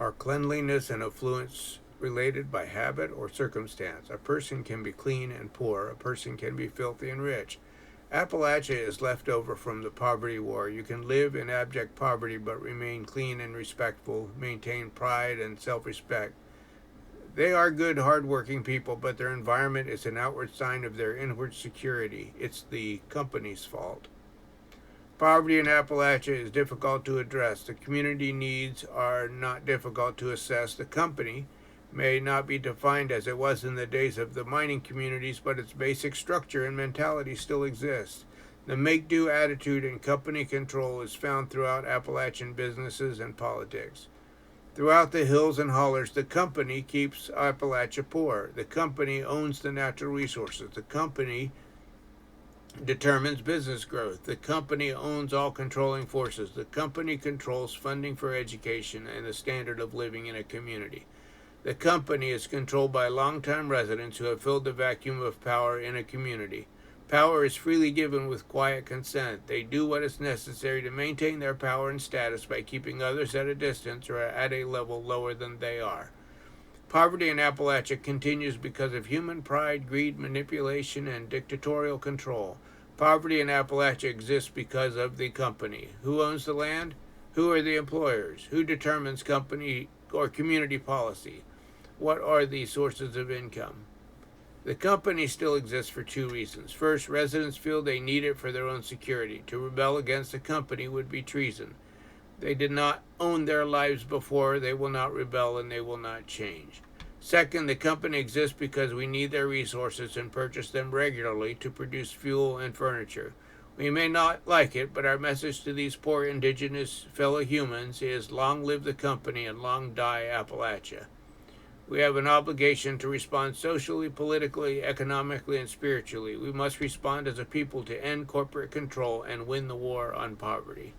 Are cleanliness and affluence related by habit or circumstance? A person can be clean and poor. A person can be filthy and rich. Appalachia is left over from the poverty war. You can live in abject poverty but remain clean and respectful, maintain pride and self-respect. They are good, hard-working people, but their environment is an outward sign of their inward security. It's the company's fault. Poverty in Appalachia is difficult to address. The community needs are not difficult to assess. The company may not be defined as it was in the days of the mining communities, but its basic structure and mentality still exists. The make-do attitude and company control is found throughout Appalachian businesses and politics. Throughout the hills and hollers, the company keeps Appalachia poor. The company owns the natural resources. The company determines business growth. The company owns all controlling forces. The company controls funding for education and the standard of living in a community. The company is controlled by long-time residents who have filled the vacuum of power in a community. Power is freely given with quiet consent. They do what is necessary to maintain their power and status by keeping others at a distance or at a level lower than they are. Poverty in Appalachia continues because of human pride, greed, manipulation, and dictatorial control. Poverty in Appalachia exists because of the company. Who owns the land? Who are the employers? Who determines company or community policy? What are the sources of income? The company still exists for two reasons. First, residents feel they need it for their own security. To rebel against the company would be treason. They did not own their lives before, they will not rebel, and they will not change. Second, the company exists because we need their resources and purchase them regularly to produce fuel and furniture. We may not like it, but our message to these poor indigenous fellow humans is long live the company and long die Appalachia. We have an obligation to respond socially, politically, economically, and spiritually. We must respond as a people to end corporate control and win the war on poverty.